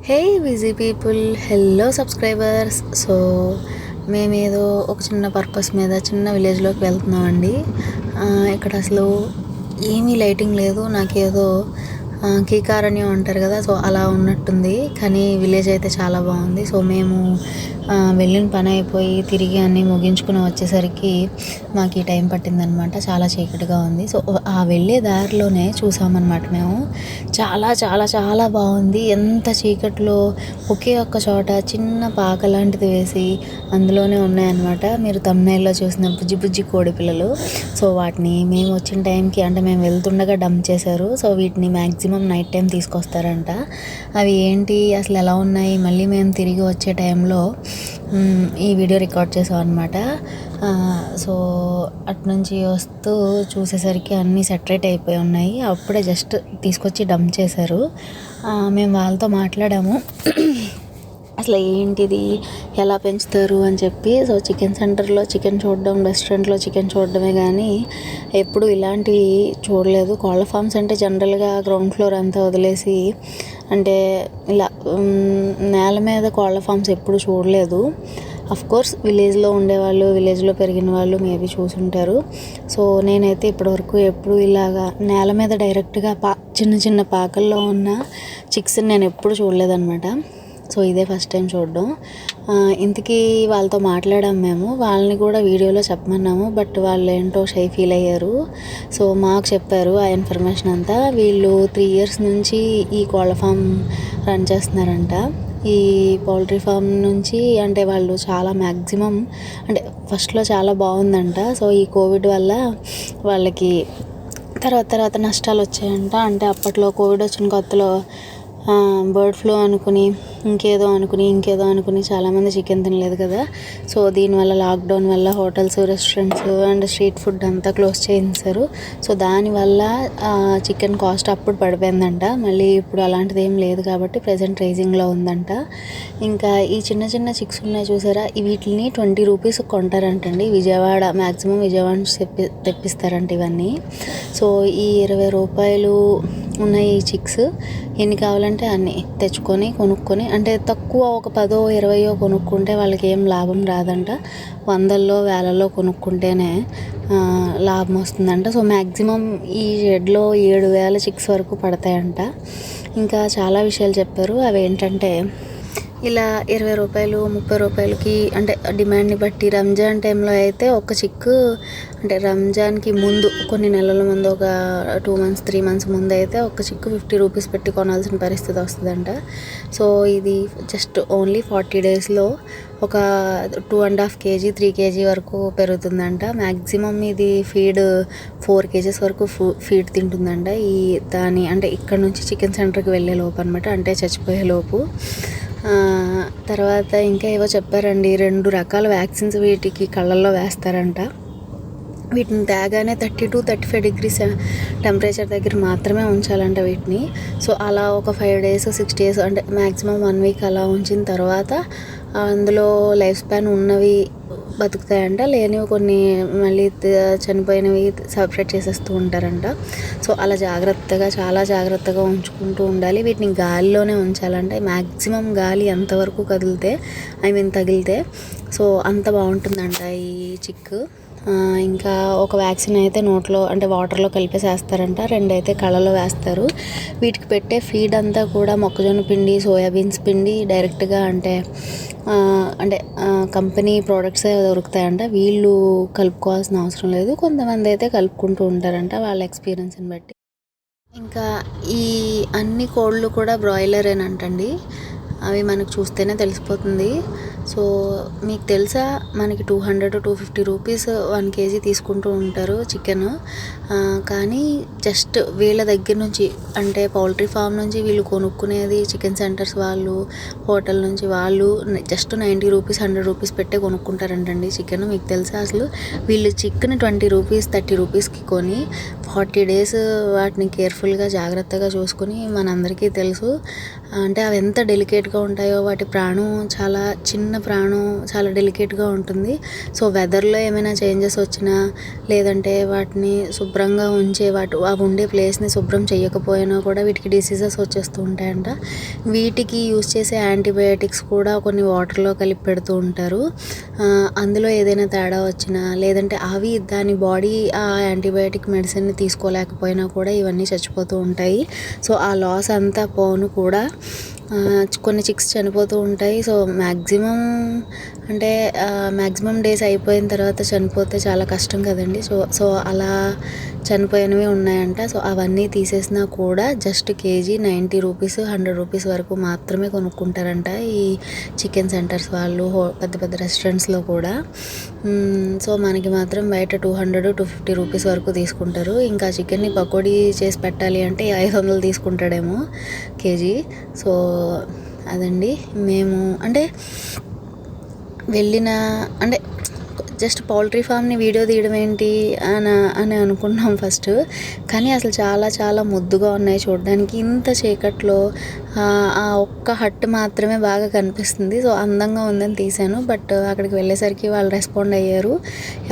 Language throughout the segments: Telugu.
హే busy people, hello subscribers. So మేమేదో ఒక చిన్న పర్పస్ మీద చిన్న విలేజ్లోకి వెళ్తున్నామండి. ఇక్కడ అసలు ఏమీ లైటింగ్ లేదు. నాకేదో కీకారణ్యం అంటారు కదా, సో అలా ఉన్నట్టుంది. కానీ విలేజ్ అయితే చాలా బాగుంది. సో మేము వెళ్ళిన పని అయిపోయి తిరిగి అన్నీ ముగించుకుని వచ్చేసరికి మాకు ఈ టైం పట్టిందనమాట. చాలా చీకటిగా ఉంది. సో ఆ వెళ్ళే దారిలోనే చూసామన్నమాట మేము. చాలా చాలా చాలా బాగుంది. ఎంత చీకట్లో ఒకే ఒక్క చోట చిన్న పాక లాంటిది వేసి అందులోనే ఉన్నాయన్నమాట. మీరు థంబ్నెయిల్లో చూసిన బుజ్జి బుజ్జి కోడి పిల్లలు. సో వాటిని మేము వచ్చిన టైంకి, అంటే మేము వెళ్తుండగా డంప్ చేశారు. సో వీటిని మ్యాక్సిమం నైట్ టైం తీసుకొస్తారంట. అవి ఏంటి అసలు ఎలా ఉన్నాయి, మళ్ళీ మేము తిరిగి వచ్చే టైంలో ఈ వీడియో రికార్డ్ చేసాం అనమాట. సో అటు నుంచి వస్తూ చూసేసరికి అన్నీ సెటరేట్ అయిపోయి ఉన్నాయి. అప్పుడే జస్ట్ తీసుకొచ్చి డంప్ చేశారు. మేము వాళ్ళతో మాట్లాడాము అసలు ఏంటిది, ఎలా పెంచుతారు అని చెప్పి. సో చికెన్ సెంటర్లో చికెన్ చూడడం, రెస్టారెంట్లో చికెన్ చూడడమే కానీ ఎప్పుడు ఇలాంటివి చూడలేదు. కోళ్ళ ఫామ్స్ అంటే జనరల్గా గ్రౌండ్ ఫ్లోర్ అంతా వదిలేసి, అంటే ఇలా నేల మీద కోళ్ళ ఫామ్స్ ఎప్పుడు చూడలేదు. కోర్స్ విలేజ్లో ఉండేవాళ్ళు, విలేజ్లో పెరిగిన వాళ్ళు మేబీ చూసుంటారు. సో నేనైతే ఇప్పటివరకు ఎప్పుడు ఇలాగా నేల మీద డైరెక్ట్గా చిన్న చిన్న పాకల్లో ఉన్న చిక్స్ని నేను ఎప్పుడు చూడలేదన్నమాట. సో ఇదే ఫస్ట్ టైం చూడడం. ఇంతకీ వాళ్ళతో మాట్లాడాము మేము. వాళ్ళని కూడా వీడియోలో చెప్పమన్నాము, బట్ వాళ్ళు ఏంటో షై ఫీల్ అయ్యారు. సో మాకు చెప్పారు ఆ ఇన్ఫర్మేషన్ అంతా. వీళ్ళు 3 years నుంచి ఈ కోళ్ళ ఫామ్ రన్ చేస్తున్నారంట. ఈ పౌల్ట్రీ ఫామ్ నుంచి అంటే వాళ్ళు చాలా మ్యాక్సిమం, అంటే ఫస్ట్లో చాలా బాగుందంట. సో ఈ కోవిడ్ వల్ల వాళ్ళకి తర్వాత నష్టాలు వచ్చాయంట. అంటే అప్పట్లో కోవిడ్ వచ్చిన కొత్తలో బర్డ్ ఫ్లూ అనుకుని ఇంకేదో అనుకుని చాలామంది చికెన్ తినలేదు కదా. సో దీనివల్ల లాక్డౌన్ వల్ల hotels, restaurants and street food అంతా క్లోజ్ చేయించారు. సో దానివల్ల చికెన్ కాస్ట్ అప్పుడు పడిపోయిందంట. మళ్ళీ ఇప్పుడు అలాంటిది ఏం లేదు కాబట్టి ప్రజెంట్ రైజింగ్లో ఉందంట. ఇంకా ఈ చిన్న చిన్న చిక్స్ ఉన్నాయి చూసారా, వీటిని 20 rupees కొంటారంటండి. మ్యాక్సిమం విజయవాడ నుంచి తెప్పిస్తారంట ఇవన్నీ. సో ఈ 20 రూపాయలు ఉన్నాయి ఈ చిక్స్. ఎన్ని కావాలంటే అన్ని తెచ్చుకొని కొనుక్కొని, అంటే తక్కువ ఒక 10, 20 కొనుక్కుంటే వాళ్ళకి ఏం లాభం రాదంట. 100, 1000 కొనుక్కుంటేనే లాభం వస్తుందంట. సో మ్యాక్సిమం ఈ షెడ్లో 7,000 చిక్స్ వరకు పడతాయంట. ఇంకా చాలా విషయాలు చెప్పారు. అవి ఏంటంటే ఇలా 20 రూపాయలు, 30 రూపాయలకి, అంటే డిమాండ్ని బట్టి. రంజాన్ టైంలో అయితే ఒక చిక్కు, అంటే రంజాన్కి ముందు కొన్ని నెలల ముందు, ఒక 2 months 3 months ముందు అయితే ఒక చిక్కు 50 రూపీస్ పెట్టి కొనాల్సిన పరిస్థితి వస్తుందంట. సో ఇది జస్ట్ ఓన్లీ 40 daysలో ఒక 2.5 kg 3 kg వరకు పెరుగుతుందంట. మ్యాక్సిమం ఇది ఫీడ్ 4 kgs వరకు ఫీడ్ తింటుందంట. దాని అంటే ఇక్కడ నుంచి చికెన్ సెంటర్కి వెళ్ళే లోపు అనమాట, అంటే చచ్చిపోయే లోపు. తర్వాత ఇంకా ఏవో చెప్పారండి, 2 రకాల వ్యాక్సిన్స్ వీటికి కళ్ళల్లో వేస్తారంట. వీటిని తేగానే 30 to 35 degrees టెంపరేచర్ దగ్గర మాత్రమే ఉంచాలంట వీటిని. సో అలా ఒక 5 days 6 days, అంటే మ్యాక్సిమం 1 week అలా ఉంచిన తర్వాత అందులో లైఫ్ స్పాన్ ఉన్నవి బతుకుతాయంట, లేనివి కొన్ని మళ్ళీ చనిపోయినవి సపరేట్ చేసేస్తూ ఉంటారంట. సో అలా చాలా జాగ్రత్తగా ఉంచుకుంటూ ఉండాలి. వీటిని గాలిలోనే ఉంచాలంటే మ్యాక్సిమం గాలి ఎంతవరకు తగిలితే సో అంత బాగుంటుందంట ఈ చిక్కు. ఇంకా ఒక వ్యాక్సిన్ అయితే నోట్లో, అంటే వాటర్లో కలిపేసేస్తారంట. 2 అయితే కళ్ళలో వేస్తారు. వీటికి పెట్టే ఫీడ్ అంతా కూడా మొక్కజొన్న పిండి, సోయాబీన్స్ పిండి డైరెక్ట్గా, అంటే కంపెనీ ప్రోడక్ట్సే దొరుకుతాయంట. వీళ్ళు కలుపుకోవాల్సిన అవసరం లేదు. కొంతమంది అయితే కలుపుకుంటూ ఉంటారంట వాళ్ళ ఎక్స్పీరియన్స్ని బట్టి. ఇంకా ఈ అన్ని కోళ్ళు కూడా బ్రాయిలరేనంటండి. అవి మనకు చూస్తేనే తెలిసిపోతుంది. సో మీకు తెలుసా, మనకి 200 to 250 రూపీస్ 1 kg తీసుకుంటూ ఉంటారు చికెన్. కానీ జస్ట్ వీళ్ళ దగ్గర నుంచి, అంటే పౌల్ట్రీ ఫామ్ నుంచి వీళ్ళు కొనుక్కునేది, చికెన్ సెంటర్స్ వాళ్ళు, హోటల్ నుంచి వాళ్ళు జస్ట్ 90 రూపీస్ 100 రూపీస్ పెట్టే కొనుక్కుంటారంటండి చికెన్. మీకు తెలుసా అసలు వీళ్ళు చికెన్ 20 రూపీస్ 30 రూపీస్కి కొని 40 days వాటిని కేర్ఫుల్గా జాగ్రత్తగా చూసుకుని, మనందరికీ తెలుసు అంటే అవి ఎంత డెలికేట్గా ఉంటాయో, వాటి ప్రాణం చాలా చిన్న ప్రాణం, చాలా డెలికేట్గా ఉంటుంది. సో వెదర్లో ఏమైనా చేంజెస్ వచ్చినా, లేదంటే వాటిని శుభ్రంగా అవి ఉండే ప్లేస్ని శుభ్రం చేయకపోయినా కూడా వీటికి డిసీజెస్ వచ్చేస్తూ ఉంటాయంట. వీటికి యూజ్ చేసే యాంటీబయాటిక్స్ కూడా కొన్ని వాటర్లో కలిపి పెడుతూ ఉంటారు. అందులో ఏదైనా తేడా వచ్చినా, లేదంటే అవి దాని బాడీ ఆ యాంటీబయాటిక్ మెడిసిన్ని తీసుకోలేకపోయినా కూడా ఇవన్నీ చచ్చిపోతూ ఉంటాయి. సో ఆ లాస్ అంతా పోను కూడా కొన్ని చిక్స్ చనిపోతూ ఉంటాయి. సో మ్యాక్సిమం డేస్ అయిపోయిన తర్వాత చనిపోతే చాలా కష్టం కదండి. సో అలా చనిపోయినవి ఉన్నాయంట. సో అవన్నీ తీసేసినా కూడా జస్ట్ కేజీ 90 రూపీస్, 100 రూపీస్ వరకు మాత్రమే కొనుక్కుంటారంట ఈ చికెన్ సెంటర్స్ వాళ్ళు, పెద్ద పెద్ద రెస్టారెంట్స్లో కూడా. సో మనకి మాత్రం బయట 200-250 రూపీస్ వరకు తీసుకుంటారు. ఇంకా చికెన్ని పకోడీ చేసి పెట్టాలి అంటే 500 తీసుకుంటాడేమో కేజీ. సో అదండి, మేము జస్ట్ పౌల్ట్రీ ఫామ్ని వీడియో తీయడం ఏంటి అని అనుకున్నాం ఫస్ట్. కానీ అసలు చాలా చాలా ముద్దుగా ఉన్నాయి చూడడానికి. ఇంత చీకట్లో ఆ ఒక్క హట్ మాత్రమే బాగా కనిపిస్తుంది. సో అందంగా ఉందని తీశాను. బట్ అక్కడికి వెళ్ళేసరికి వాళ్ళు రెస్పాండ్ అయ్యారు.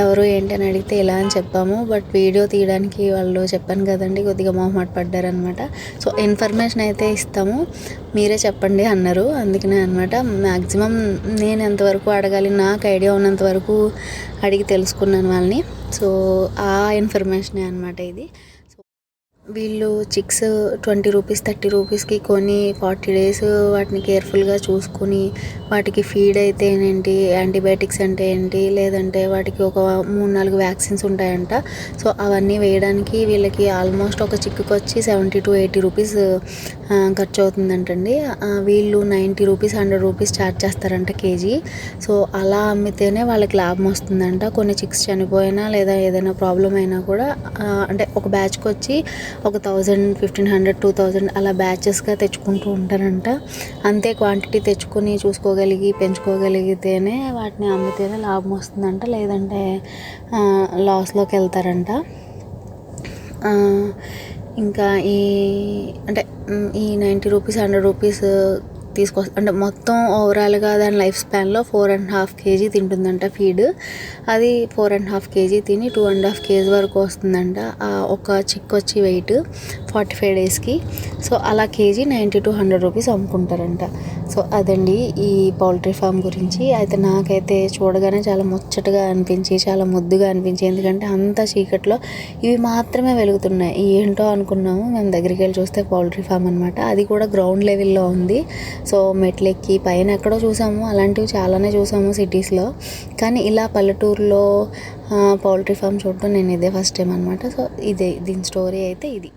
ఎవరు ఏంటి అని అడిగితే ఇలా అని చెప్పాము. బట్ వీడియో తీయడానికి వాళ్ళు చెప్పాను కదండి, కొద్దిగా మొహమాట పడ్డారనమాట. సో ఇన్ఫర్మేషన్ అయితే ఇస్తాము, మీరే చెప్పండి అన్నారు. అందుకనే అనమాట మ్యాక్సిమం నేను ఎంతవరకు అడగాలి, నాకు ఐడియా ఉన్నంత వరకు అడిగి తెలుసుకున్నాను వాళ్ళని. సో ఆ ఇన్ఫర్మేషనే అనమాట ఇది. వీళ్ళు చిక్స్ 20 రూపీస్ 30 రూపీస్కి కొని 40 డేస్ వాటిని కేర్ఫుల్గా చూసుకుని, వాటికి ఫీడ్ అయితే ఏంటి, యాంటీబయాటిక్స్ అంటే ఏంటి, లేదంటే వాటికి ఒక 3-4 వ్యాక్సిన్స్ ఉంటాయంట. సో అవన్నీ వేయడానికి వీళ్ళకి ఆల్మోస్ట్ ఒక చిక్కుకి వచ్చి 70-80 రూపీస్ ఖర్చు అవుతుందంటండి. వీళ్ళు 90 రూపీస్ 100 రూపీస్ ఛార్జ్ చేస్తారంట కేజీ. సో అలా అమ్మితేనే వాళ్ళకి లాభం వస్తుందంట. కొన్ని చిక్స్ చనిపోయినా లేదా ఏదైనా ప్రాబ్లం అయినా కూడా ఒక బ్యాచ్కి వచ్చి ఒక 1000, 1500, 2000 అలా బ్యాచెస్గా తెచ్చుకుంటూ ఉంటారంట. అంతే క్వాంటిటీ తెచ్చుకొని పెంచుకోగలిగితేనే వాటిని అమ్మితేనే లాభం వస్తుందంట, లేదంటే లాస్లోకి వెళ్తారంట. ఇంకా ఈ 90 రూపీస్ 100 రూపీస్ మొత్తం ఓవరాల్గా దాని లైఫ్ స్పాన్లో 4.5 kg తింటుందంట ఫీడ్. అది 4.5 kg తిని 2.5 kg వరకు వస్తుందంట. ఒక చిక్ వచ్చి వెయిట్ 45 డేస్కి. సో అలా కేజీ 90-100 రూపీస్ అమ్ముకుంటారంట. సో అదండి ఈ పౌల్ట్రీ ఫామ్ గురించి. అయితే నాకైతే చూడగానే చాలా ముచ్చటగా అనిపించి, చాలా ముద్దుగా అనిపించి, ఎందుకంటే అంత చీకట్లో ఇవి మాత్రమే వెలుగుతున్నాయి. ఏంటో అనుకున్నాము, మేము దగ్గరికి వెళ్ళి చూస్తే పౌల్ట్రీ ఫామ్ అనమాట. అది కూడా గ్రౌండ్ లెవెల్లో ఉంది. సో మెట్లెక్కి పైన ఎక్కడో చూసాము, అలాంటివి చాలానే చూసాము సిటీస్లో. కానీ ఇలా పల్లెటూరులో పౌల్ట్రీ ఫామ్ చూడటం నేను ఇదే ఫస్ట్ టైం అనమాట. సో దీని స్టోరీ అయితే ఇది.